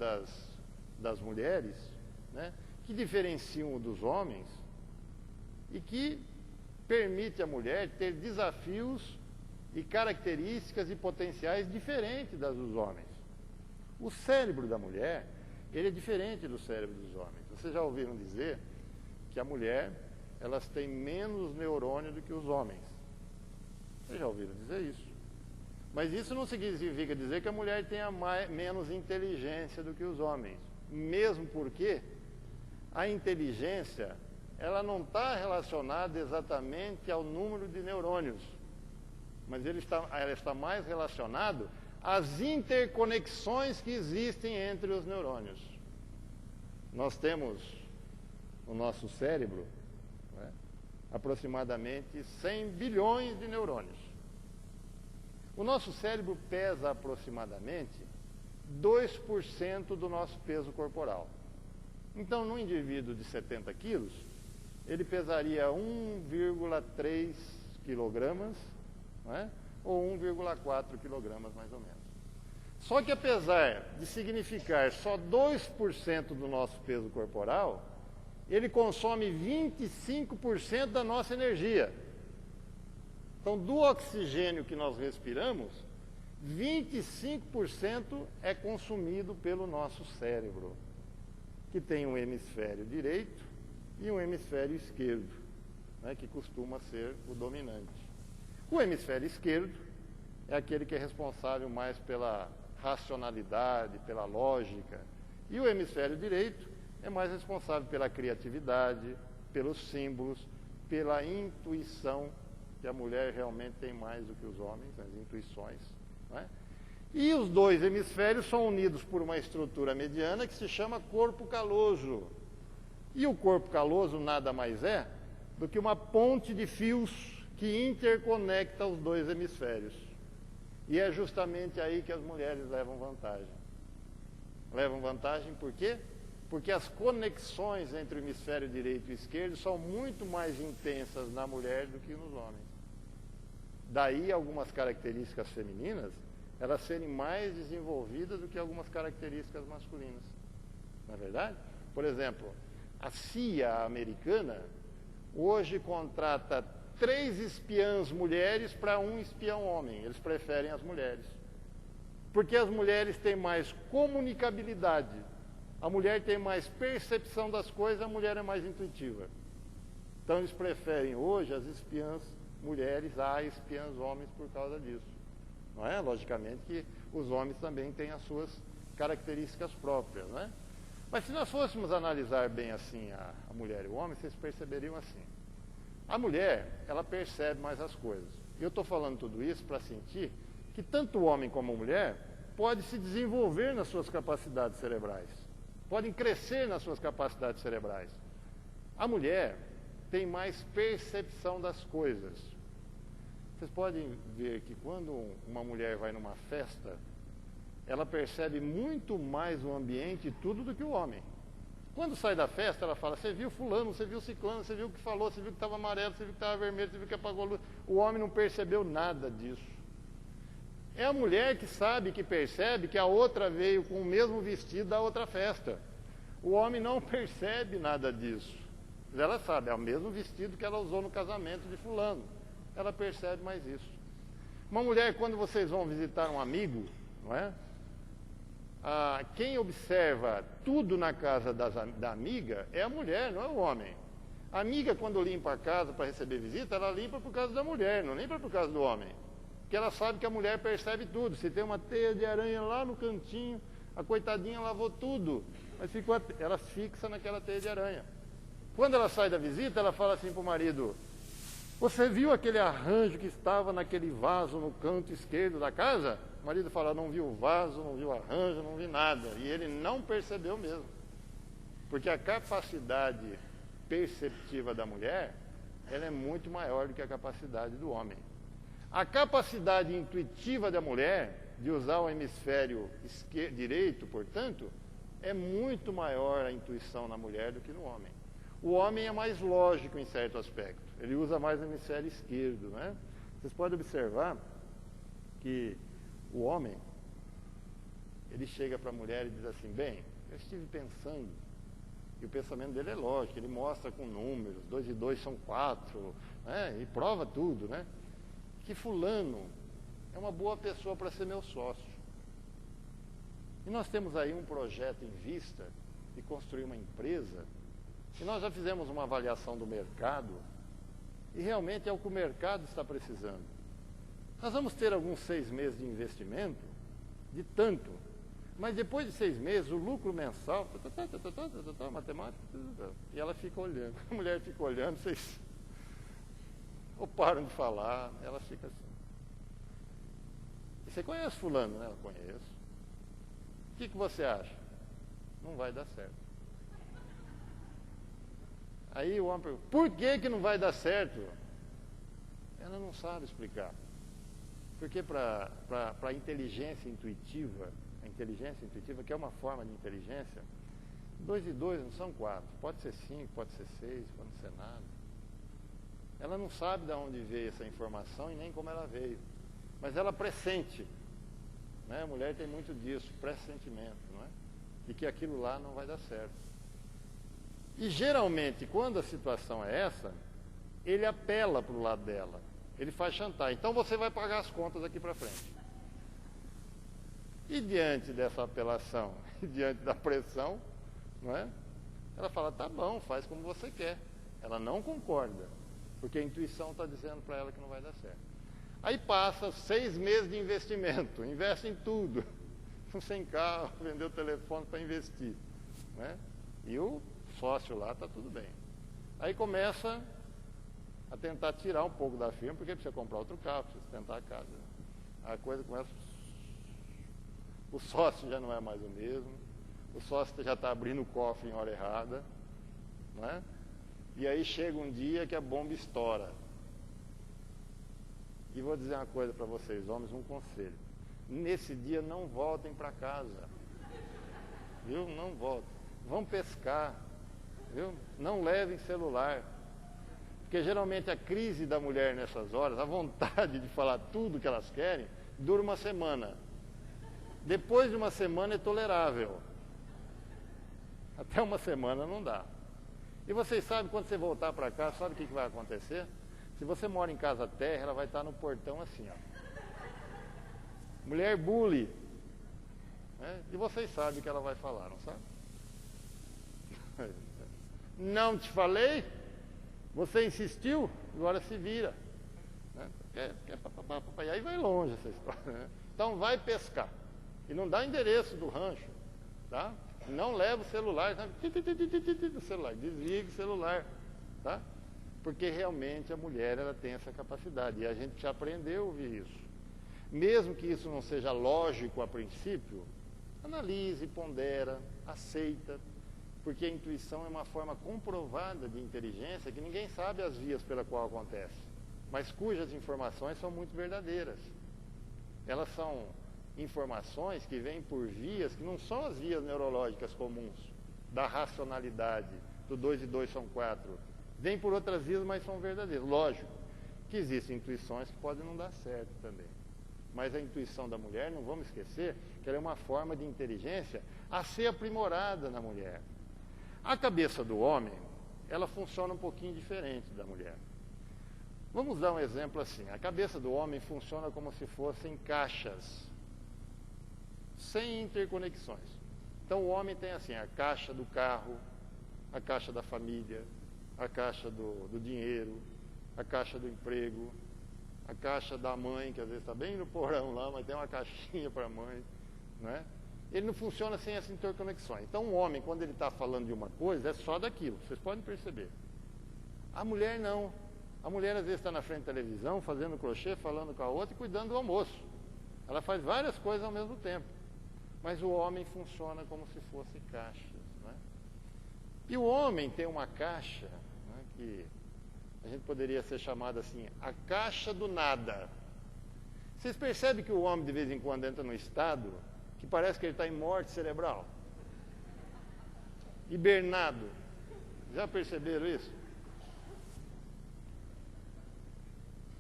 das mulheres, né, que diferenciam dos homens e que permite à mulher ter desafios e características e potenciais diferentes das dos homens. O cérebro da mulher, ele é diferente do cérebro dos homens. Vocês já ouviram dizer que a mulher, elas têm menos neurônio do que os homens. Vocês já ouviram dizer isso? Mas isso não significa dizer que a mulher tenha menos inteligência do que os homens. Mesmo porque a inteligência, ela não está relacionada exatamente ao número de neurônios, mas ela está mais relacionada às interconexões que existem entre os neurônios. Nós temos no nosso cérebro, né, aproximadamente 100 bilhões de neurônios. O nosso cérebro pesa aproximadamente 2% do nosso peso corporal. Então, num indivíduo de 70 quilos, ele pesaria 1,3 quilogramas, não é? Ou 1,4 quilogramas mais ou menos. Só que apesar de significar só 2% do nosso peso corporal, ele consome 25% da nossa energia. Então, do oxigênio que nós respiramos, 25% é consumido pelo nosso cérebro, que tem um hemisfério direito e um hemisfério esquerdo, né, que costuma ser o dominante. O hemisfério esquerdo é aquele que é responsável mais pela racionalidade, pela lógica, e o hemisfério direito é mais responsável pela criatividade, pelos símbolos, pela intuição, que a mulher realmente tem mais do que os homens, as intuições. Não é? E os dois hemisférios são unidos por uma estrutura mediana que se chama corpo caloso. E o corpo caloso nada mais é do que uma ponte de fios que interconecta os dois hemisférios. E é justamente aí que as mulheres levam vantagem. Levam vantagem por quê? Porque as conexões entre o hemisfério direito e esquerdo são muito mais intensas na mulher do que nos homens. Daí algumas características femininas, elas serem mais desenvolvidas do que algumas características masculinas. Não é verdade? Por exemplo, a CIA americana hoje contrata 3 espiãs mulheres para 1 espião homem. Eles preferem as mulheres. Porque as mulheres têm mais comunicabilidade. A mulher tem mais percepção das coisas, a mulher é mais intuitiva. Então eles preferem hoje as espiãs mulheres a espiãs homens por causa disso. Não é? Logicamente que os homens também têm as suas características próprias, não é? Mas se nós fôssemos analisar bem assim a mulher e o homem, vocês perceberiam assim. A mulher, ela percebe mais as coisas. Eu estou falando tudo isso para sentir que tanto o homem como a mulher pode se desenvolver nas suas capacidades cerebrais. Podem crescer nas suas capacidades cerebrais. A mulher tem mais percepção das coisas. Vocês podem ver que quando uma mulher vai numa festa, ela percebe muito mais o ambiente e tudo do que o homem. Quando sai da festa, ela fala, você viu fulano, você viu ciclano, você viu o que falou, você viu que estava amarelo, você viu que estava vermelho, você viu que apagou a luz. O homem não percebeu nada disso. É a mulher que sabe, que percebe que a outra veio com o mesmo vestido da outra festa. O homem não percebe nada disso. Mas ela sabe, é o mesmo vestido que ela usou no casamento de fulano. Ela percebe mais isso. Uma mulher, quando vocês vão visitar um amigo, não é? Quem observa tudo na casa da amiga é a mulher, não é o homem. A amiga, quando limpa a casa para receber visita, ela limpa por causa da mulher, não limpa por causa do homem. Porque ela sabe que a mulher percebe tudo. Se tem uma teia de aranha lá no cantinho, a coitadinha lavou tudo, mas ela fixa naquela teia de aranha. Quando ela sai da visita, ela fala assim para o marido, você viu aquele arranjo que estava naquele vaso no canto esquerdo da casa? O marido fala, não viu o vaso, não viu o arranjo, não vi nada. E ele não percebeu mesmo. Porque a capacidade perceptiva da mulher, ela é muito maior do que a capacidade do homem. A capacidade intuitiva da mulher, de usar o hemisfério direito, portanto, é muito maior a intuição na mulher do que no homem. O homem é mais lógico em certo aspecto. Ele usa mais o hemisfério esquerdo, né? Vocês podem observar que o homem, ele chega para a mulher e diz assim, bem, eu estive pensando, e o pensamento dele é lógico, ele mostra com números, 2 e 2 são 4, né? E prova tudo, né? Que fulano é uma boa pessoa para ser meu sócio. E nós temos aí um projeto em vista de construir uma empresa, e nós já fizemos uma avaliação do mercado, e realmente é o que o mercado está precisando. Nós vamos ter alguns 6 meses de investimento, de tanto, mas depois de 6 meses, o lucro mensal, matemática, e ela fica olhando. A mulher fica olhando, vocês ou param de falar, ela fica assim. E você conhece fulano, né? Eu conheço. O que você acha? Não vai dar certo. Aí o homem pergunta, por que não vai dar certo? Ela não sabe explicar. Porque para a inteligência intuitiva, que é uma forma de inteligência, 2 e 2 não são 4. Pode ser 5, pode ser 6, pode não ser nada. Ela não sabe de onde veio essa informação e nem como ela veio. Mas ela pressente. né? A mulher tem muito disso, pressentimento, não é? De que aquilo lá não vai dar certo. E geralmente, quando a situação é essa, ele apela para o lado dela. Ele faz chantar. Então você vai pagar as contas daqui para frente. E diante dessa apelação, diante da pressão, não é? Ela fala, tá bom, faz como você quer. Ela não concorda, porque a intuição está dizendo para ela que não vai dar certo. Aí passa 6 meses de investimento, investe em tudo. Sem carro, vendeu o telefone para investir, né? E o sócio lá está tudo bem. Aí começa a tentar tirar um pouco da firma, porque precisa comprar outro carro, precisa sustentar a casa. A coisa começa... O sócio já não é mais o mesmo, o sócio já está abrindo o cofre em hora errada, né? E aí chega um dia que a bomba estoura. E vou dizer uma coisa para vocês, homens, um conselho. Nesse dia não voltem para casa, viu? Não voltem. Vão pescar, viu? Não levem celular. Porque geralmente a crise da mulher nessas horas, a vontade de falar tudo que elas querem, dura uma semana. Depois de uma semana é tolerável. Até uma semana não dá. E vocês sabem, quando você voltar para cá, sabe o que vai acontecer? Se você mora em casa térrea, ela vai estar no portão assim, ó. Mulher bully. Né? E vocês sabem o que ela vai falar, não sabe? Não te falei? Você insistiu? Agora se vira. Né? E aí vai longe essa história. Né? Então vai pescar. E não dá endereço do rancho, tá? Não leva o celular, tá? Desliga o celular, tá? Porque realmente a mulher, ela tem essa capacidade, e a gente já aprendeu a ouvir isso. Mesmo que isso não seja lógico a princípio, analise, pondera, aceita, porque a intuição é uma forma comprovada de inteligência que ninguém sabe as vias pela qual acontece, mas cujas informações são muito verdadeiras. Elas são informações que vêm por vias que não são as vias neurológicas comuns, da racionalidade, do 2 e 2 são 4. Vêm por outras vias, mas são verdadeiras. Lógico que existem intuições que podem não dar certo também. Mas a intuição da mulher, não vamos esquecer, que ela é uma forma de inteligência a ser aprimorada na mulher. A cabeça do homem, ela funciona um pouquinho diferente da mulher. Vamos dar um exemplo assim. A cabeça do homem funciona como se fossem caixas, sem interconexões. Então o homem tem assim, a caixa do carro, a caixa da família, a caixa do dinheiro, a caixa do emprego, a caixa da mãe, que às vezes está bem no porão lá, mas tem uma caixinha para a mãe, né? Ele não funciona sem essas interconexões. Então o homem, quando ele está falando de uma coisa, é só daquilo, vocês podem perceber. A mulher não. A mulher às vezes está na frente da televisão, fazendo crochê, falando com a outra e cuidando do almoço. Ela faz várias coisas ao mesmo tempo. Mas o homem funciona como se fosse caixas, né? E o homem tem uma caixa, né, que a gente poderia ser chamado assim, a caixa do nada. Vocês percebem que o homem de vez em quando entra num estado que parece que ele está em morte cerebral? Hibernado. Já perceberam isso?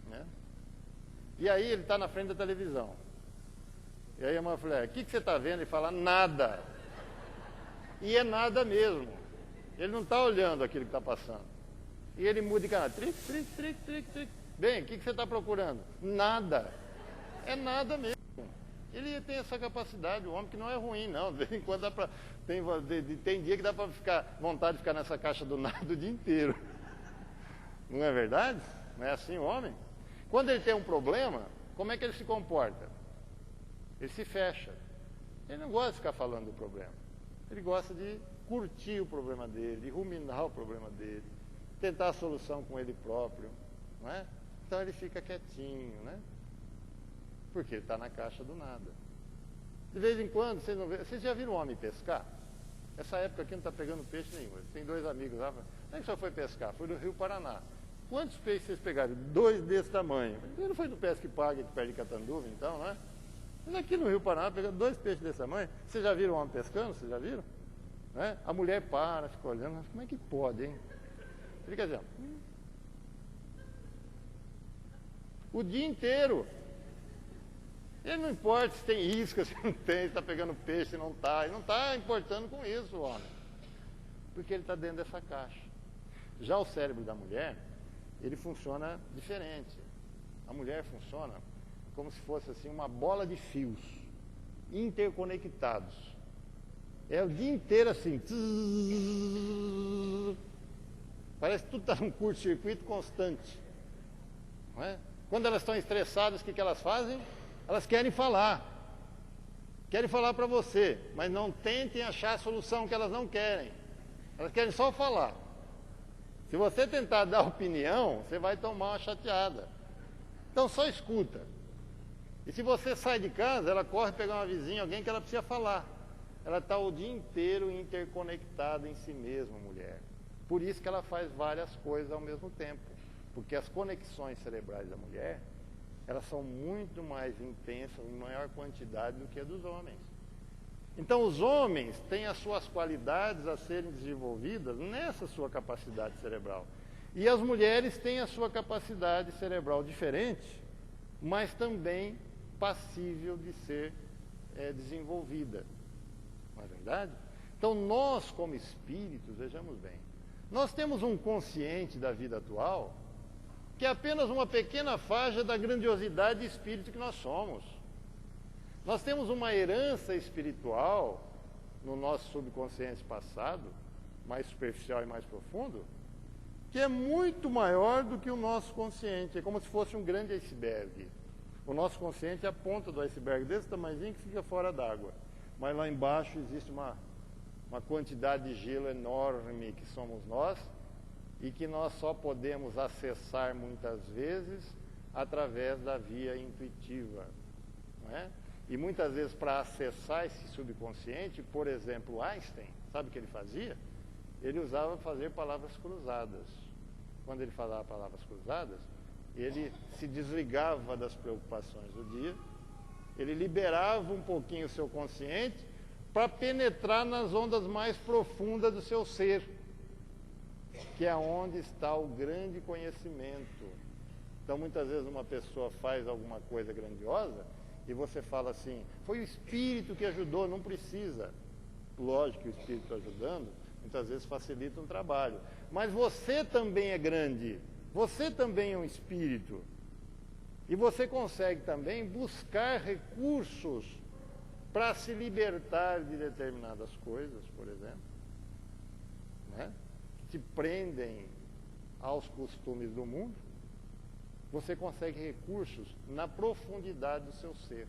Né? E aí ele está na frente da televisão. E aí a mãe fala, o que você está vendo? Ele fala, nada. E é nada mesmo. Ele não está olhando aquilo que está passando. E ele muda de canal. Tric, tric, tric, tric, tric. Bem, o que você está procurando? Nada. É nada mesmo. Ele tem essa capacidade, o homem que não é ruim, não. De vez em quando dá pra, tem dia que dá para ficar vontade de ficar nessa caixa do nada o dia inteiro. Não é verdade? Não é assim o homem? Quando ele tem um problema, como é que ele se comporta? Ele se fecha. Ele não gosta de ficar falando do problema. Ele gosta de curtir o problema dele, de ruminar o problema dele, tentar a solução com ele próprio, não é? Então ele fica quietinho, né? Porque ele está na caixa do nada. De vez em quando, vocês não vê, vocês já viram um homem pescar? Essa época aqui não está pegando peixe nenhum. Tem 2 amigos lá. Onde é que o senhor foi pescar? Foi no Rio Paraná. Quantos peixes vocês pegaram? 2 desse tamanho. Ele não foi do Pesca e Paga, que perde Catanduva, então, não é? Mas aqui no Rio Paraná, pegando 2 peixes desse tamanho. Vocês já viram um homem pescando? Vocês já viram? Né? A mulher para, fica olhando, mas como é que pode, hein? Fica assim, ó. O dia inteiro. Ele não importa se tem isca, se não tem, se está pegando peixe, se não está. Ele não está importando com isso, o homem. Porque ele está dentro dessa caixa. Já o cérebro da mulher, ele funciona diferente. A mulher funciona como se fosse assim uma bola de fios interconectados. É o dia inteiro assim. Parece que tudo está num curto-circuito constante. Não é? Quando elas estão estressadas, o que elas fazem? Elas querem falar. Querem falar para você, mas não tentem achar a solução que elas não querem. Elas querem só falar. Se você tentar dar opinião, você vai tomar uma chateada. Então só escuta. E se você sai de casa, ela corre pegar uma vizinha, alguém que ela precisa falar. Ela está o dia inteiro interconectada em si mesma, mulher. Por isso que ela faz várias coisas ao mesmo tempo. Porque as conexões cerebrais da mulher, elas são muito mais intensas, em maior quantidade do que a dos homens. Então os homens têm as suas qualidades a serem desenvolvidas nessa sua capacidade cerebral. E as mulheres têm a sua capacidade cerebral diferente, mas também passível de ser desenvolvida. Não é verdade? Então nós, como espíritos, vejamos bem, nós temos um consciente da vida atual que é apenas uma pequena faixa da grandiosidade de espírito que nós somos. Nós temos uma herança espiritual no nosso subconsciente passado, mais superficial e mais profundo, que é muito maior do que o nosso consciente. É como se fosse um grande iceberg. O nosso consciente é a ponta do iceberg, desse tamanhozinho que fica fora d'água. Mas lá embaixo existe uma quantidade de gelo enorme que somos nós, e que nós só podemos acessar muitas vezes através da via intuitiva. Não é? E muitas vezes, para acessar esse subconsciente, por exemplo, Einstein, sabe o que ele fazia? Ele usava fazer palavras cruzadas. Quando ele falava palavras cruzadas, ele se desligava das preocupações do dia, ele liberava um pouquinho o seu consciente para penetrar nas ondas mais profundas do seu ser, que é onde está o grande conhecimento. Então, muitas vezes uma pessoa faz alguma coisa grandiosa e você fala assim, foi o Espírito que ajudou, não precisa. Lógico que o Espírito ajudando, muitas vezes facilita um trabalho. Mas você também é grande, você também é um Espírito. E você consegue também buscar recursos para se libertar de determinadas coisas, por exemplo, né? Que te prendem aos costumes do mundo. Você consegue recursos na profundidade do seu ser.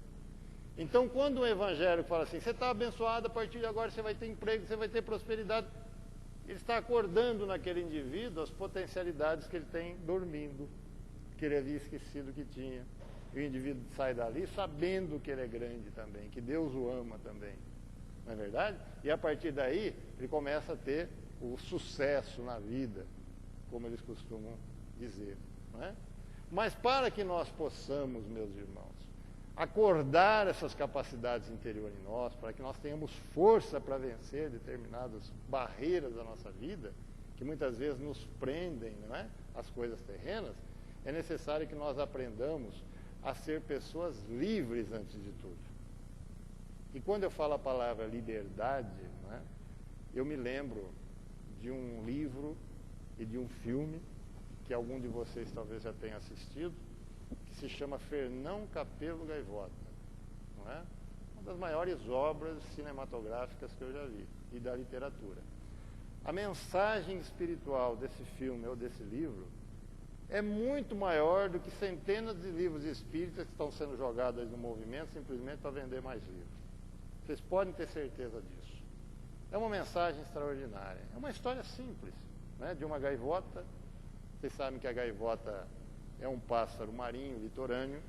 Então, quando um evangélico fala assim, você está abençoado, a partir de agora você vai ter emprego, você vai ter prosperidade, ele está acordando naquele indivíduo as potencialidades que ele tem dormindo, que ele havia esquecido que tinha. E o indivíduo sai dali sabendo que ele é grande também, que Deus o ama também. Não é verdade? E a partir daí, ele começa a ter o sucesso na vida, como eles costumam dizer. Não é? Mas para que nós possamos, meus irmãos, acordar essas capacidades interiores em nós, para que nós tenhamos força para vencer determinadas barreiras da nossa vida, que muitas vezes nos prendem, não é? As coisas terrenas, é necessário que nós aprendamos a ser pessoas livres antes de tudo. E quando eu falo a palavra liberdade, não é? Eu me lembro de um livro e de um filme que algum de vocês talvez já tenha assistido, que se chama Fernão Capelo Gaivota, não é? Uma das maiores obras cinematográficas que eu já vi, e da literatura. A mensagem espiritual desse filme ou desse livro é muito maior do que centenas de livros espíritas que estão sendo jogados no movimento simplesmente para vender mais livros. Vocês podem ter certeza disso. É uma mensagem extraordinária. É uma história simples, né, de uma gaivota. Vocês sabem que a gaivota é um pássaro marinho, litorâneo,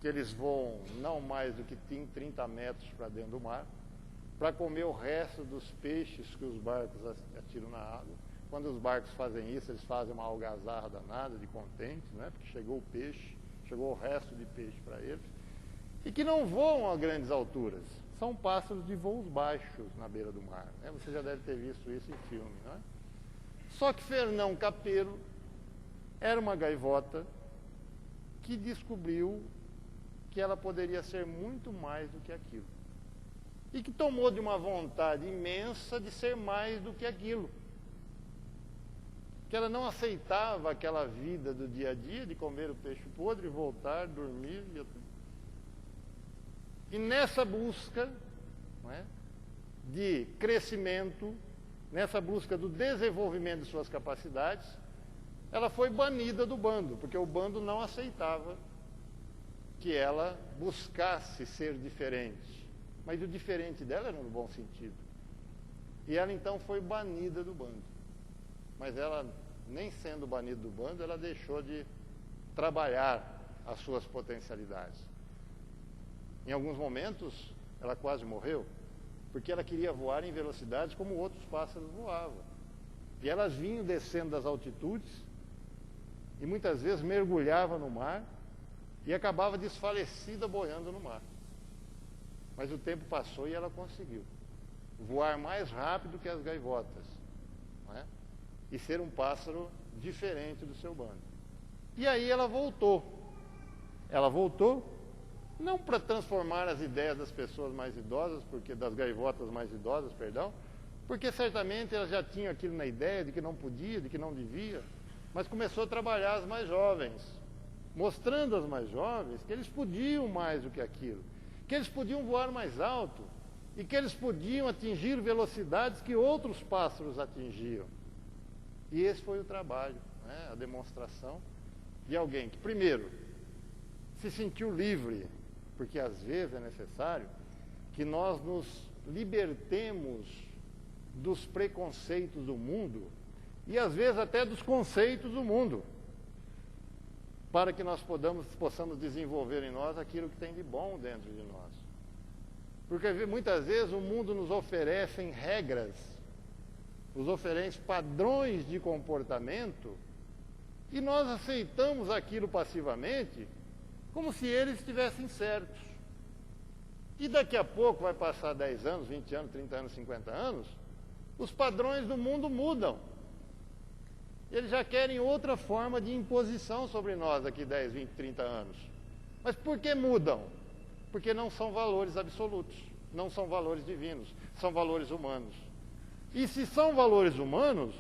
que eles voam não mais do que 30 metros para dentro do mar, para comer o resto dos peixes que os barcos atiram na água. Quando os barcos fazem isso, eles fazem uma algazarra danada de contentes, né? Porque chegou o peixe, chegou o resto de peixe para eles, e que não voam a grandes alturas. São pássaros de voos baixos na beira do mar, né? Você já deve ter visto isso em filme, não é? Só que Fernão Capelo era uma gaivota que descobriu que ela poderia ser muito mais do que aquilo. E que tomou de uma vontade imensa de ser mais do que aquilo. Que ela não aceitava aquela vida do dia a dia, de comer o peixe podre, voltar, dormir. E nessa busca, não é, de crescimento, nessa busca do desenvolvimento de suas capacidades, ela foi banida do bando, porque o bando não aceitava que ela buscasse ser diferente. Mas o diferente dela era no bom sentido. E ela então foi banida do bando. Mas ela, nem sendo banida do bando, ela deixou de trabalhar as suas potencialidades. Em alguns momentos, ela quase morreu, porque ela queria voar em velocidades como outros pássaros voavam. E elas vinham descendo das altitudes, e muitas vezes mergulhava no mar, e acabava desfalecida boiando no mar. Mas o tempo passou e ela conseguiu voar mais rápido que as gaivotas, não é? E ser um pássaro diferente do seu bando. E aí ela voltou. Ela voltou não para transformar as ideias das pessoas mais idosas, das gaivotas mais idosas, perdão, porque certamente elas já tinham aquilo na ideia de que não podia, de que não devia, mas começou a trabalhar as mais jovens, mostrando às mais jovens que eles podiam mais do que aquilo, que eles podiam voar mais alto e que eles podiam atingir velocidades que outros pássaros atingiam. E esse foi o trabalho, né? A demonstração de alguém que, primeiro, se sentiu livre, porque às vezes é necessário que nós nos libertemos dos preconceitos do mundo e às vezes até dos conceitos do mundo, para que nós possamos desenvolver em nós aquilo que tem de bom dentro de nós. Porque muitas vezes o mundo nos oferece regras, nos oferece padrões de comportamento, e nós aceitamos aquilo passivamente, como se eles estivessem certos. E daqui a pouco, vai passar 10 anos, 20 anos, 30 anos, 50 anos, os padrões do mundo mudam. Eles já querem outra forma de imposição sobre nós daqui 10, 20, 30 anos. Mas por que mudam? Porque não são valores absolutos, não são valores divinos, são valores humanos. E se são valores humanos,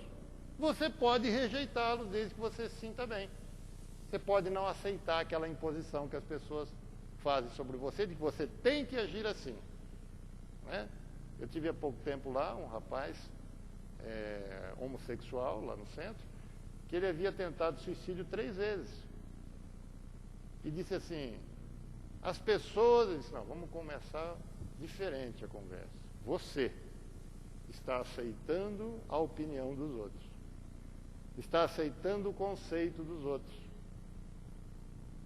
você pode rejeitá-los desde que você se sinta bem. Você pode não aceitar aquela imposição que as pessoas fazem sobre você, de que você tem que agir assim. Né? Eu tive há pouco tempo lá um rapaz homossexual, lá no centro, que ele havia tentado suicídio 3 vezes. E disse assim, as pessoas, ele disse, não, vamos começar diferente a conversa. Você está aceitando a opinião dos outros. Está aceitando o conceito dos outros.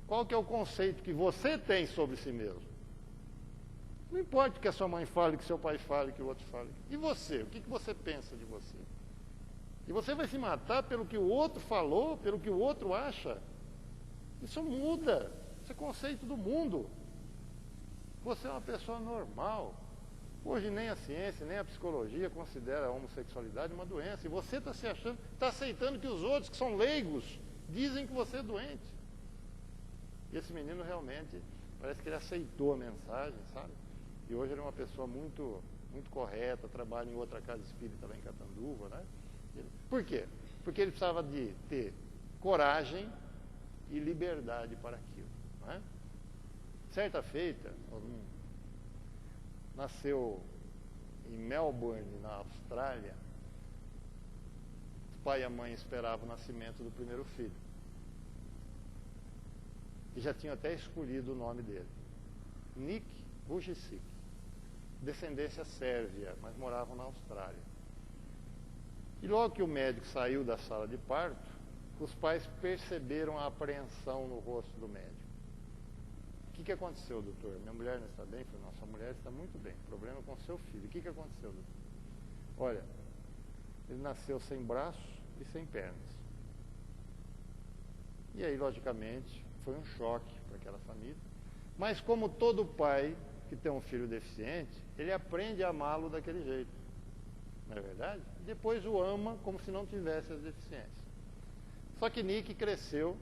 Qual que é o conceito que você tem sobre si mesmo? Não importa que a sua mãe fale, que seu pai fale, que o outro fale. E você? O que você pensa de você? E você vai se matar pelo que o outro falou, pelo que o outro acha? Isso muda. Isso é conceito do mundo. Você é uma pessoa normal. Hoje nem a ciência, nem a psicologia considera a homossexualidade uma doença. E você está se achando, está aceitando que os outros, que são leigos, dizem que você é doente. E esse menino realmente, parece que ele aceitou a mensagem, sabe? E hoje ele é uma pessoa muito, muito correta, trabalha em outra casa espírita lá em Catanduva, né? Por quê? Porque ele precisava de ter coragem e liberdade para aquilo, não é? Certa feita, nasceu em Melbourne, na Austrália. O pai e a mãe esperavam o nascimento do primeiro filho. E já tinham até escolhido o nome dele. Nick Vujicic. Descendência sérvia, mas moravam na Austrália. E logo que o médico saiu da sala de parto, os pais perceberam a apreensão no rosto do médico. O que aconteceu, doutor? Minha mulher não está bem? Eu falei, nossa mulher está muito bem. Problema com seu filho. O que aconteceu, doutor? Olha, ele nasceu sem braços e sem pernas. E aí, logicamente, foi um choque para aquela família. Mas como todo pai que tem um filho deficiente, ele aprende a amá-lo daquele jeito. Não é verdade? Depois o ama como se não tivesse as deficiências. Só que Nick cresceu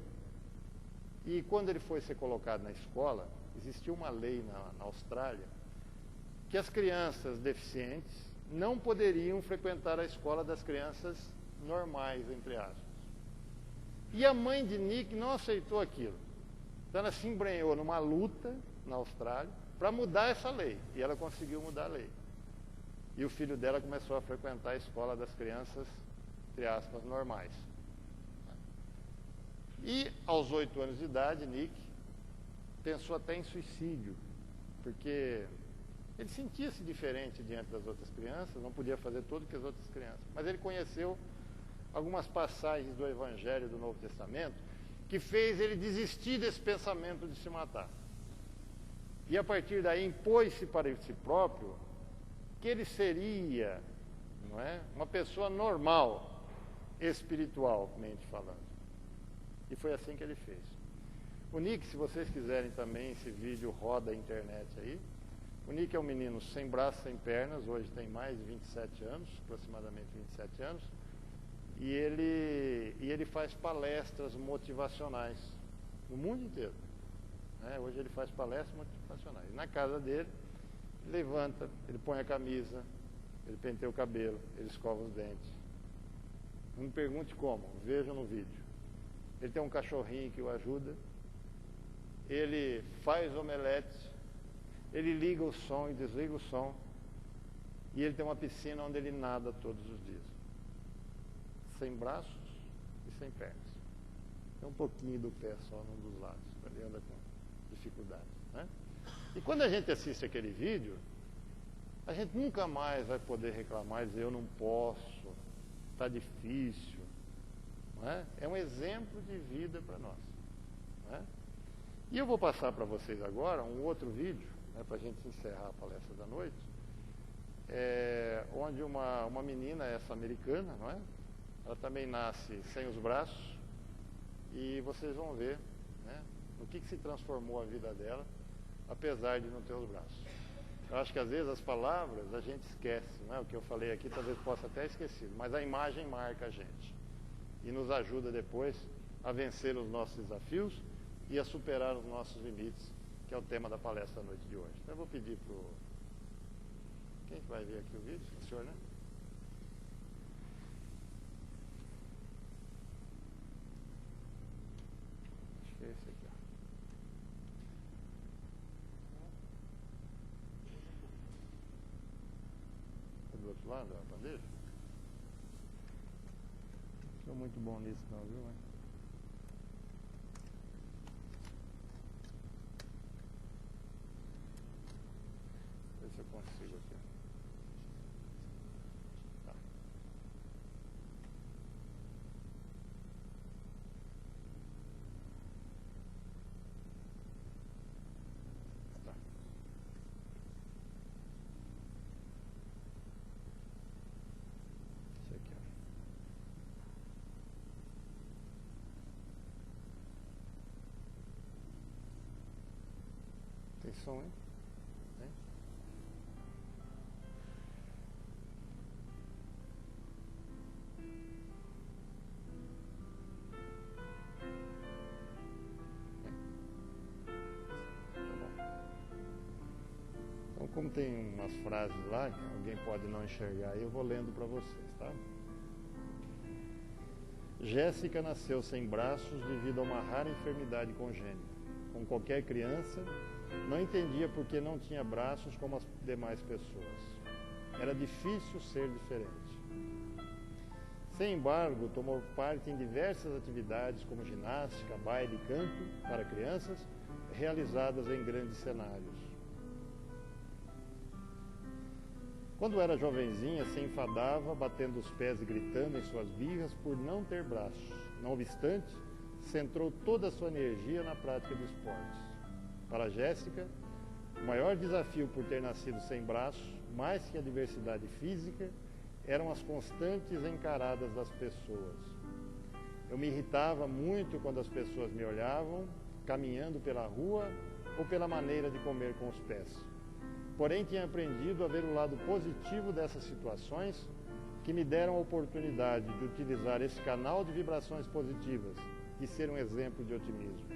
E quando ele foi ser colocado na escola, existia uma lei na Austrália que as crianças deficientes não poderiam frequentar a escola das crianças normais, entre aspas. E a mãe de Nick não aceitou aquilo. Então ela se embrenhou numa luta na Austrália para mudar essa lei. E ela conseguiu mudar a lei. E o filho dela começou a frequentar a escola das crianças, entre aspas, normais. E aos 8 anos de idade, Nick pensou até em suicídio, porque ele sentia-se diferente diante das outras crianças, não podia fazer tudo que as outras crianças. Mas ele conheceu algumas passagens do Evangelho do Novo Testamento que fez ele desistir desse pensamento de se matar. E a partir daí impôs-se para si próprio que ele seria, não é, uma pessoa normal, espiritualmente falando. E foi assim que ele fez. O Nick, se vocês quiserem também, esse vídeo roda a internet aí. O Nick é um menino sem braços, sem pernas, hoje tem mais de 27 anos, aproximadamente 27 anos. E ele faz palestras motivacionais no mundo inteiro. Hoje ele faz palestras motivacionais. E na casa dele, ele levanta, ele põe a camisa, ele penteia o cabelo, ele escova os dentes. Não me pergunte como, vejam no vídeo. Ele tem um cachorrinho que o ajuda, ele faz omelete, ele liga o som e desliga o som, e ele tem uma piscina onde ele nada todos os dias. Sem braços e sem pernas. Tem um pouquinho do pé só num dos lados, ele anda com dificuldade. Né? E quando a gente assiste aquele vídeo, a gente nunca mais vai poder reclamar e dizer eu não posso, está difícil. Não é? É um exemplo de vida para nós. Não é? E eu vou passar para vocês agora um outro vídeo, para a gente encerrar a palestra da noite, onde uma menina, essa americana, não é? Ela também nasce sem os braços, e vocês vão ver, né, no que se transformou a vida dela, apesar de não ter os braços. Eu acho que às vezes as palavras a gente esquece, não é? O que eu falei aqui talvez possa até esquecido, mas a imagem marca a gente e nos ajuda depois a vencer os nossos desafios e a superar os nossos limites, que é o tema da palestra da noite de hoje. Então eu vou pedir para o... Quem que vai ver aqui o vídeo? O senhor, né? Acho que é esse aqui, ó. É do outro lado, a bandeja? Não sou muito bom nisso não, viu? Ver se eu consigo aqui. Tá. Tá. Esse aqui, ó. Tem som, hein? Tem? Então, como tem umas frases lá que alguém pode não enxergar, eu vou lendo para vocês, tá? Jéssica nasceu sem braços devido a uma rara enfermidade congênita. Como qualquer criança, não entendia por que não tinha braços como as demais pessoas. Era difícil ser diferente. Sem embargo, tomou parte em diversas atividades como ginástica, baile e canto para crianças, realizadas em grandes cenários. Quando era jovenzinha, se enfadava, batendo os pés e gritando em suas birras por não ter braços. Não obstante, centrou toda a sua energia na prática de esportes. Para Jéssica, o maior desafio por ter nascido sem braços, mais que a diversidade física, eram as constantes encaradas das pessoas. Eu me irritava muito quando as pessoas me olhavam, caminhando pela rua ou pela maneira de comer com os pés. Porém, tinha aprendido a ver o lado positivo dessas situações que me deram a oportunidade de utilizar esse canal de vibrações positivas e ser um exemplo de otimismo.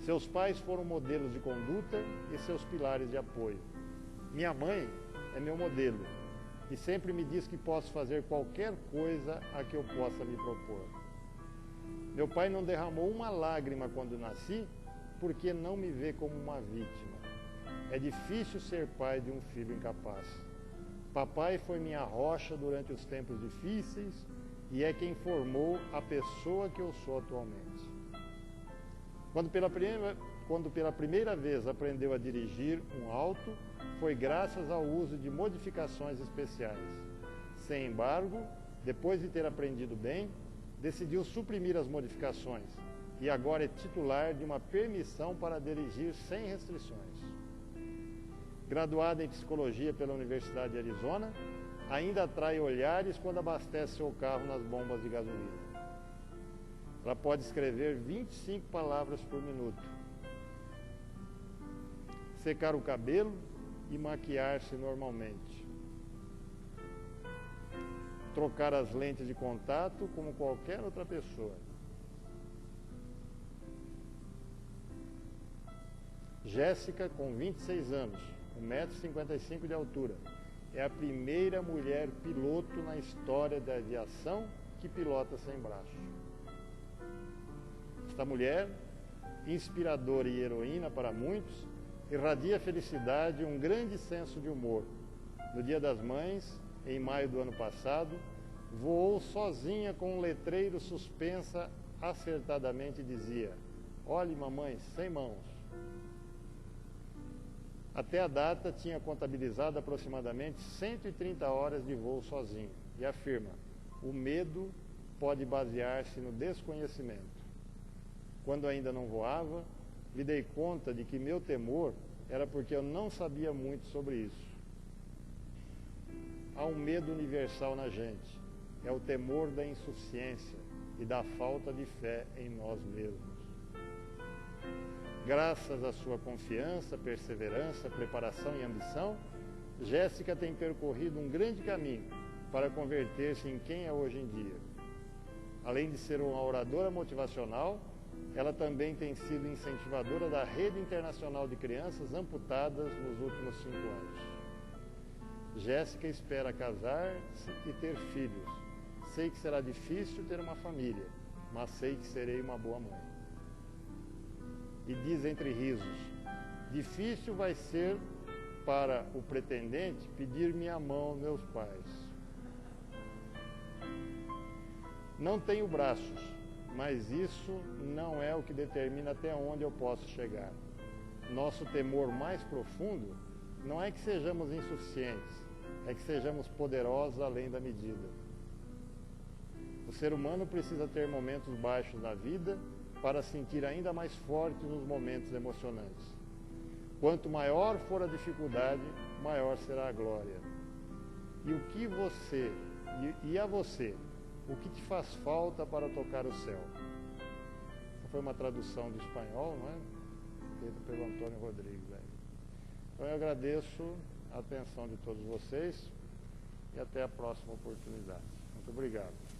Seus pais foram modelos de conduta e seus pilares de apoio. Minha mãe é meu modelo e sempre me diz que posso fazer qualquer coisa a que eu possa me propor. Meu pai não derramou uma lágrima quando nasci, porque não me vê como uma vítima. É difícil ser pai de um filho incapaz. Papai foi minha rocha durante os tempos difíceis e é quem formou a pessoa que eu sou atualmente. Quando pela primeira vez aprendeu a dirigir um auto, foi graças ao uso de modificações especiais. Sem embargo, depois de ter aprendido bem, decidiu suprimir as modificações e agora é titular de uma permissão para dirigir sem restrições. Graduada em psicologia pela Universidade de Arizona, ainda atrai olhares quando abastece seu carro nas bombas de gasolina. Ela pode escrever 25 palavras por minuto, secar o cabelo e maquiar-se normalmente, trocar as lentes de contato como qualquer outra pessoa. Jéssica, com 26 anos, 1,55 m de altura, é a primeira mulher piloto na história da aviação que pilota sem braço. Esta mulher, inspiradora e heroína para muitos, irradia felicidade e um grande senso de humor. No Dia das Mães, em maio do ano passado, voou sozinha com um letreiro suspensa acertadamente dizia: "Olhe, mamãe, sem mãos." Até a data, tinha contabilizado aproximadamente 130 horas de voo sozinho e afirma: "O medo pode basear-se no desconhecimento. Quando ainda não voava, me dei conta de que meu temor era porque eu não sabia muito sobre isso." Há um medo universal na gente. É o temor da insuficiência e da falta de fé em nós mesmos. Graças à sua confiança, perseverança, preparação e ambição, Jéssica tem percorrido um grande caminho para converter-se em quem é hoje em dia. Além de ser uma oradora motivacional, ela também tem sido incentivadora da Rede Internacional de Crianças Amputadas nos últimos 5 anos. Jéssica espera casar-se e ter filhos. Sei que será difícil ter uma família, mas sei que serei uma boa mãe. E diz entre risos: "Difícil vai ser para o pretendente pedir minha mão aos meus pais. Não tenho braços, mas isso não é o que determina até onde eu posso chegar. Nosso temor mais profundo não é que sejamos insuficientes, é que sejamos poderosos além da medida. O ser humano precisa ter momentos baixos na vida para sentir ainda mais forte nos momentos emocionantes. Quanto maior for a dificuldade, maior será a glória. E a você, o que te faz falta para tocar o céu?" Essa foi uma tradução do espanhol, não é? Feita pelo Antônio Rodrigues. Então eu agradeço a atenção de todos vocês e até a próxima oportunidade. Muito obrigado.